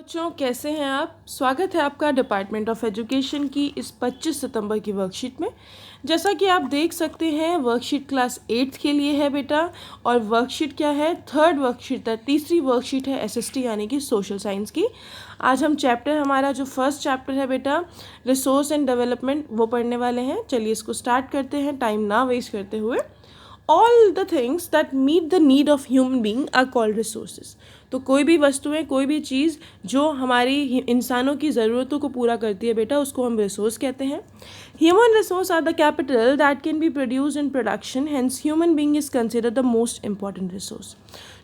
बच्चों कैसे हैं आप। स्वागत है आपका डिपार्टमेंट ऑफ एजुकेशन की इस 25 सितंबर की वर्कशीट में। जैसा कि आप देख सकते हैं वर्कशीट क्लास 8th के लिए है बेटा। और वर्कशीट क्या है, थर्ड वर्कशीट है, तीसरी वर्कशीट है एसएसटी यानी कि सोशल साइंस की। आज हम चैप्टर, हमारा जो फर्स्ट चैप्टर है बेटा रिसोर्स एंड डेवलपमेंट, वो पढ़ने वाले हैं। चलिए इसको स्टार्ट करते हैं टाइम ना वेस्ट करते हुए। All the things that meet the need of human being are called resources. तो कोई भी वस्तुएं, कोई भी चीज़ जो हमारी इंसानों की ज़रूरतों को पूरा करती है बेटा, उसको हम रिसोर्स कहते हैं। Human resource are the capital that can be produce in production, hence human being is consider the most important resource.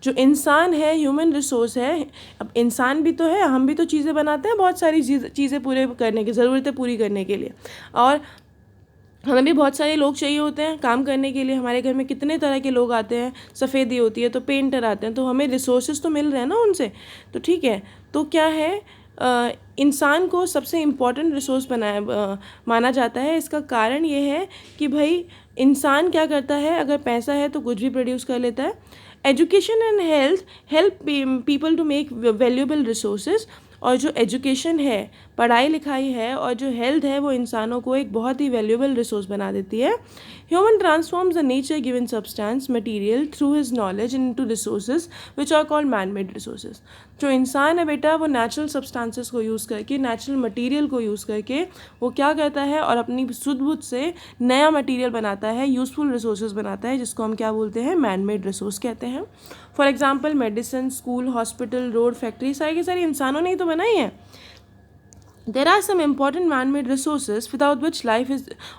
जो इंसान है ह्यूमन रिसोर्स है। अब इंसान भी तो है, हम भी तो चीज़ें बनाते हैं बहुत सारी चीज़ें पूरे करने की, ज़रूरतें पूरी करने के लिए। और हमें भी बहुत सारे लोग चाहिए होते हैं काम करने के लिए। हमारे घर में कितने तरह के लोग आते हैं, सफ़ेदी होती है तो पेंटर आते हैं, तो हमें रिसोर्सेज तो मिल रहे हैं ना उनसे। तो ठीक है, तो क्या है, इंसान को सबसे इम्पॉर्टेंट रिसोर्स माना जाता है। इसका कारण ये है कि भाई इंसान क्या करता है, अगर पैसा है तो कुछ भी प्रोड्यूस कर लेता है। Education and health help people to make valuable resources. और जो एजुकेशन है, पढ़ाई लिखाई है, और जो हेल्थ है, वो इंसानों को एक बहुत ही वैल्यूएबल रिसोर्स बना देती है। Human transforms the nature given substance material through his knowledge into resources which are called man made resources. जो इंसान है बेटा वो नेचुरल सब्सटेंसेस को यूज़ करके, नेचुरल मटेरियल को यूज़ करके वो क्या करता है, और अपनी सुध बुद्ध से नया मटेरियल बनाता है, यूज़फुल रिसोर्सेज बनाता है, जिसको हम क्या बोलते हैं, मैन मेड रिसोर्स कहते हैं। For example medicine, school, hospital, road, factory, सारी की सारी इंसानों ने ही तो बनाई है। There are some important man-made resources without which life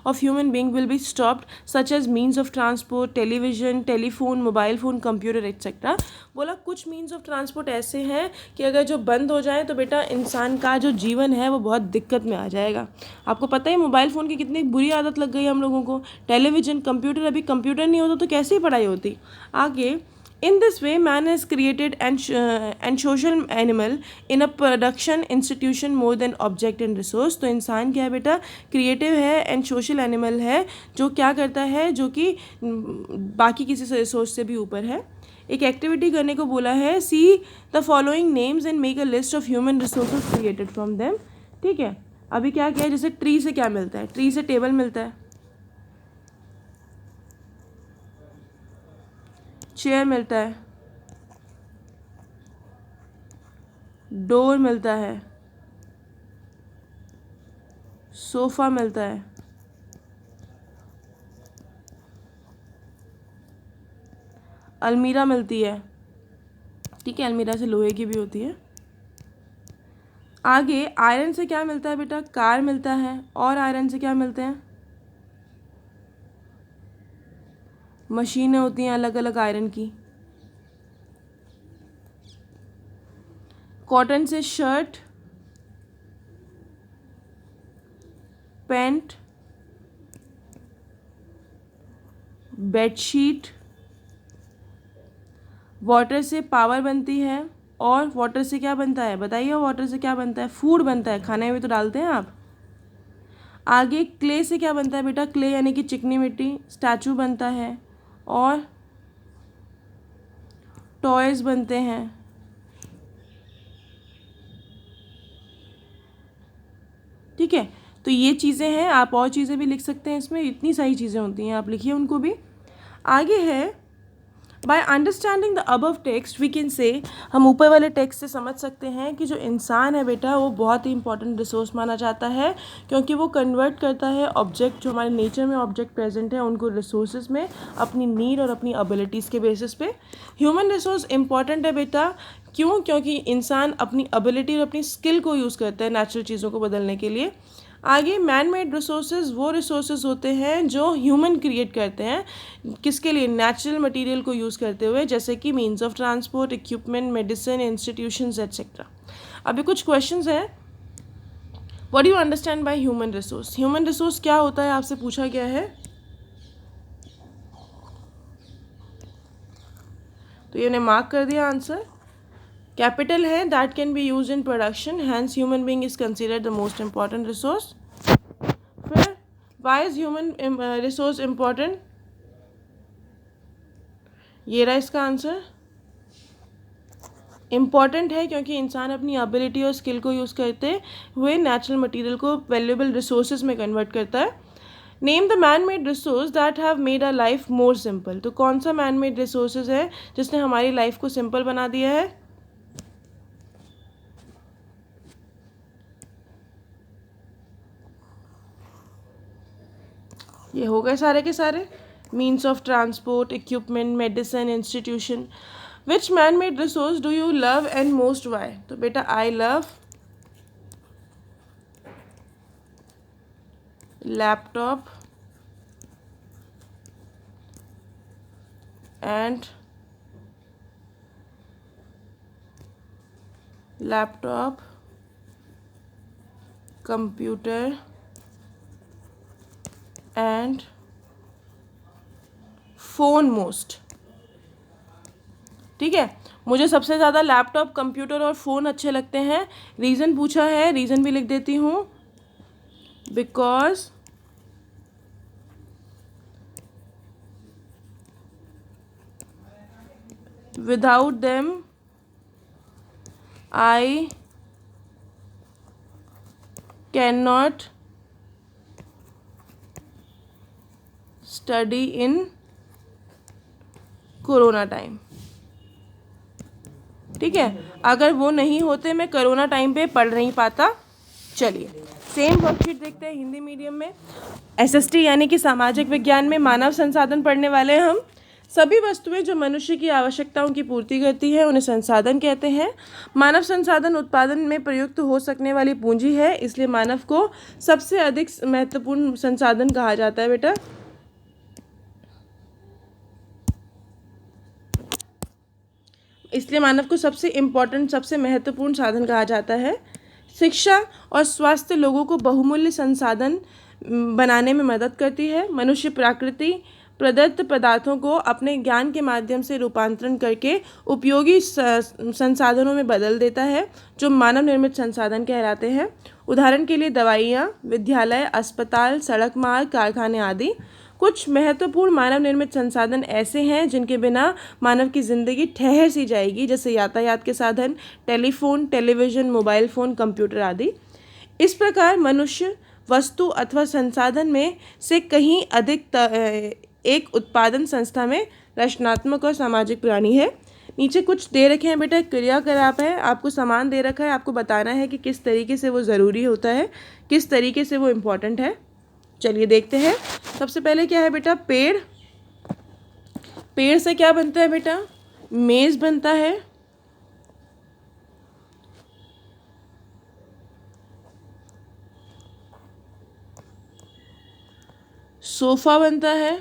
of human being will be stopped, such as means of transport, television, telephone, mobile phone, computer, etc. बोला कुछ means of transport ऐसे हैं कि अगर जो बंद हो जाए तो बेटा इंसान का जो जीवन है वो बहुत दिक्कत में आ जाएगा। आपको पता है मोबाइल फ़ोन की कितनी बुरी आदत लग गई हम लोगों को। टेलीविज़न, कंप्यूटर, अभी कंप्यूटर नहीं होता तो कैसे ही पढ़ाई होती आगे। In this way, man is created and social animal in a production institution more than object and resource. तो इंसान क्या है बेटा, क्रिएटिव है एंड सोशल एनिमल है, जो क्या करता है, जो कि बाकी किसी से रिसोर्स से भी ऊपर है। एक एक्टिविटी करने को बोला है, see the following names and make a list of human resources created from them. ठीक है, अभी क्या किया, जैसे ट्री से क्या मिलता है, ट्री से टेबल मिलता है, चेयर मिलता है, डोर मिलता है, सोफ़ा मिलता है, अलमीरा मिलती है। ठीक है, अलमीरा से लोहे की भी होती है। आगे आयरन से क्या मिलता है बेटा, कार मिलता है। और आयरन से क्या मिलते हैं, मशीनें होती हैं अलग अलग आयरन की। कॉटन से शर्ट, पैंट, बेडशीट। वाटर से पावर बनती है। और वाटर से क्या बनता है, बताइए, वाटर से क्या बनता है, फूड बनता है, खाने में तो डालते हैं आप। आगे क्ले से क्या बनता है बेटा, क्ले यानी कि चिकनी मिट्टी, स्टैचू बनता है और टॉयज बनते हैं। ठीक है, तो ये चीज़ें हैं, आप और चीज़ें भी लिख सकते हैं, इसमें इतनी सारी चीज़ें होती हैं, आप लिखिए उनको भी। आगे है, by understanding the above text we can say, हम ऊपर वाले टेक्स्ट से समझ सकते हैं कि जो इंसान है बेटा वो बहुत ही इंपॉर्टेंट रिसोर्स माना जाता है, क्योंकि वो कन्वर्ट करता है ऑब्जेक्ट, जो हमारे नेचर में ऑब्जेक्ट प्रेजेंट है उनको रिसोर्सेज में, अपनी नीड और अपनी एबिलिटीज़ के बेसिस पे। ह्यूमन रिसोर्स इंपॉर्टेंट है बेटा, क्यों, क्योंकि इंसान अपनी एबिलिटी और अपनी स्किल को यूज़ करता है नेचुरल चीज़ों को बदलने के लिए। आगे मैन मेड रिसोर्सेज वो रिसोर्सेज होते हैं जो ह्यूमन क्रिएट करते हैं, किसके लिए, नेचुरल मटेरियल को यूज़ करते हुए, जैसे कि means of transport, equipment, medicine, institutions etcetera. अभी कुछ क्वेश्चंस हैं। What do you understand by human resource, human resource क्या होता है, आपसे पूछा गया है। तो ये उन्हें मार्क कर दिया आंसर। कैपिटल है, that can be use in production, hence human being is considered the most important resource. फिर why is human resource important, ये रहा इसका आंसर। इम्पॉर्टेंट है क्योंकि इंसान अपनी एबिलिटी और स्किल को यूज़ करते हुए नेचुरल मटेरियल को वैल्यूएबल रिसोर्सेज में कन्वर्ट करता है। Name the man made resource that have made a life more simple. तो कौन सा मैन मेड रिसोर्सेज है जिसने हमारी लाइफ को सिंपल बना दिया है? ये हो गए सारे के सारे। Means of transport, equipment, medicine, institution. Which man made resource do you love and most why? तो बेटा I love laptop and laptop, computer and phone most। ठीक है, मुझे सबसे ज़्यादा लैपटॉप, कंप्यूटर और फ़ोन अच्छे लगते हैं। रीज़न पूछा है, रीज़न भी लिख देती हूँ। Because without them I cannot study in corona time. ठीक है, अगर वो नहीं होते मैं कोरोना टाइम पे पढ़ नहीं पाता। चलिए सेम वर्कशीट देखते हैं हिंदी मीडियम में। एसएसटी यानी कि सामाजिक विज्ञान में मानव संसाधन पढ़ने वाले हैं हम। सभी वस्तुएं जो मनुष्य की आवश्यकताओं की पूर्ति करती है उन्हें संसाधन कहते हैं। मानव संसाधन उत्पादन में प्रयुक्त हो सकने वाली पूंजी है, इसलिए मानव को सबसे अधिक महत्वपूर्ण संसाधन कहा जाता है बेटा। इसलिए मानव को सबसे इम्पोर्टेंट, सबसे महत्वपूर्ण साधन कहा जाता है। शिक्षा और स्वास्थ्य लोगों को बहुमूल्य संसाधन बनाने में मदद करती है। मनुष्य प्रकृति प्रदत्त पदार्थों को अपने ज्ञान के माध्यम से रूपांतरण करके उपयोगी संसाधनों में बदल देता है, जो मानव निर्मित संसाधन कहलाते हैं। उदाहरण के लिए दवाइयाँ, विद्यालय, अस्पताल, सड़क मार्ग, कारखाने आदि। कुछ महत्वपूर्ण मानव निर्मित संसाधन ऐसे हैं जिनके बिना मानव की ज़िंदगी ठहर सी जाएगी, जैसे यातायात के साधन, telephone, television, mobile phone, computer आदि। इस प्रकार मनुष्य वस्तु अथवा संसाधन में से कहीं अधिक एक उत्पादन संस्था में रचनात्मक और सामाजिक प्राणी है। नीचे कुछ दे रखे हैं बेटा, क्रियाकलाप है, आपको सामान दे रखा है, आपको बताना है कि किस तरीके से वो ज़रूरी होता है, किस तरीके से वो इम्पोर्टेंट है। चलिए देखते हैं। सबसे पहले क्या है बेटा? पेड़। पेड़ से क्या बनता है बेटा? मेज़ बनता है, सोफा बनता है,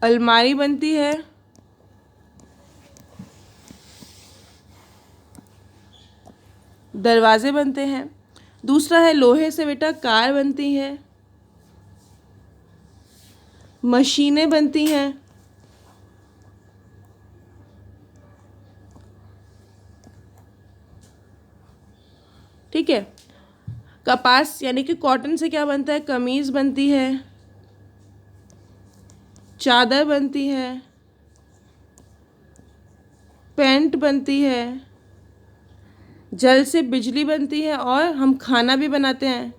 अलमारी बनती है, दरवाजे बनते हैं। दूसरा है लोहे से बेटा कार बनती है, मशीनें बनती हैं, ठीक है। कपास यानी कि कॉटन से क्या बनता है? कमीज बनती है, चादर बनती है, पेंट बनती है, जल से बिजली बनती है और हम खाना भी बनाते हैं।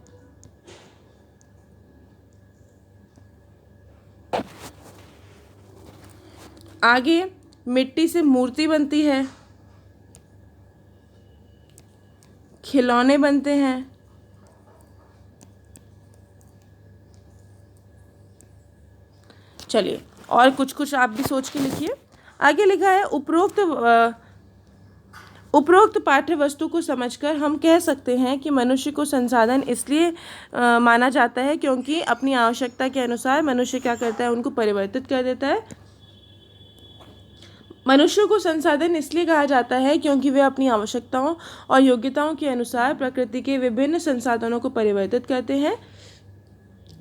आगे मिट्टी से मूर्ति बनती है, खिलौने बनते हैं, चलिए और कुछ कुछ आप भी सोच के लिखिए। आगे लिखा है उपरोक्त पाठ्य वस्तु को समझकर हम कह सकते हैं कि मनुष्य को संसाधन इसलिए माना जाता है क्योंकि अपनी आवश्यकता के अनुसार मनुष्य क्या करता है? उनको परिवर्तित कर देता है। मनुष्य को संसाधन इसलिए कहा जाता है क्योंकि वे अपनी आवश्यकताओं और योग्यताओं के अनुसार प्रकृति के विभिन्न संसाधनों को परिवर्तित करते हैं।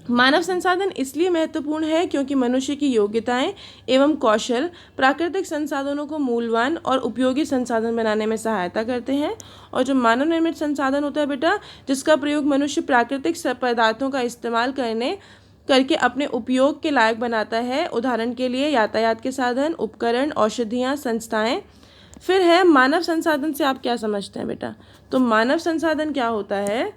मानव संसाधन इसलिए महत्वपूर्ण है क्योंकि मनुष्य की योग्यताएं एवं कौशल प्राकृतिक संसाधनों को मूल्यवान और उपयोगी संसाधन बनाने में सहायता करते हैं। और जो मानव निर्मित संसाधन होता है बेटा, जिसका प्रयोग मनुष्य प्राकृतिक पदार्थों का इस्तेमाल करने करके अपने उपयोग के लायक बनाता है। उदाहरण के लिए यातायात के साधन, उपकरण, औषधियाँ, संस्थाएं। फिर है मानव संसाधन से आप क्या समझते हैं बेटा? तो मानव संसाधन क्या होता है?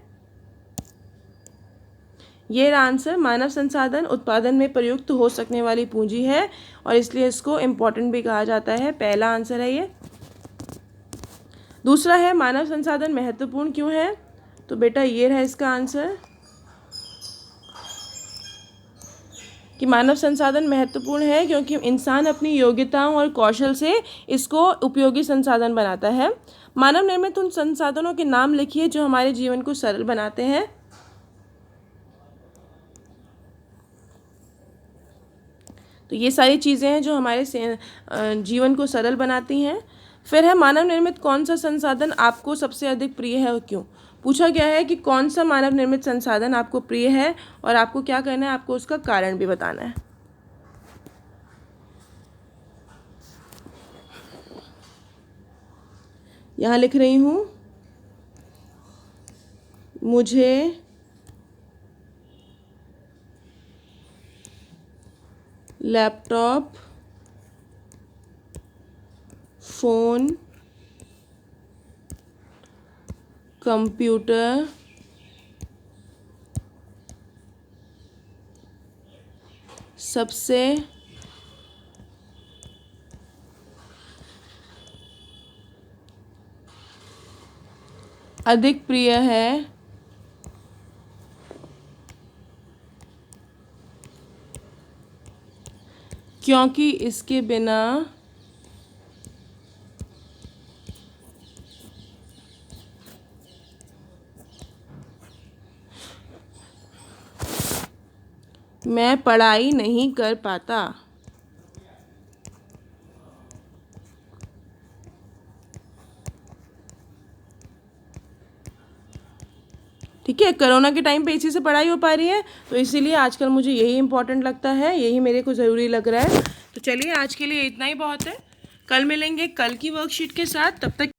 ये रहा आंसर। मानव संसाधन उत्पादन में प्रयुक्त हो सकने वाली पूंजी है और इसलिए इसको इम्पोर्टेंट भी कहा जाता है। पहला आंसर है ये। दूसरा है मानव संसाधन महत्वपूर्ण क्यों है? तो बेटा ये रहा इसका आंसर कि मानव संसाधन महत्वपूर्ण है क्योंकि इंसान अपनी योग्यताओं और कौशल से इसको उपयोगी संसाधन बनाता है। मानव निर्मित उन संसाधनों के नाम लिखिए जो हमारे जीवन को सरल बनाते हैं। तो ये सारी चीज़ें हैं जो हमारे जीवन को सरल बनाती हैं। फिर है मानव निर्मित कौन सा संसाधन आपको सबसे अधिक प्रिय है और क्यों? पूछा गया है कि कौन सा मानव निर्मित संसाधन आपको प्रिय है और आपको क्या करना है, आपको उसका कारण भी बताना है। यहाँ लिख रही हूँ, मुझे लैपटॉप, फ़ोन, कंप्यूटर, सबसे अधिक प्रिय है क्योंकि इसके बिना मैं पढ़ाई नहीं कर पाता। ठीक है, कोरोना के टाइम पे इसी से पढ़ाई हो पा रही है, तो इसीलिए आजकल मुझे यही इम्पोर्टेंट लगता है, यही मेरे को ज़रूरी लग रहा है। तो चलिए आज के लिए इतना ही बहुत है। कल मिलेंगे कल की वर्कशीट के साथ, तब तक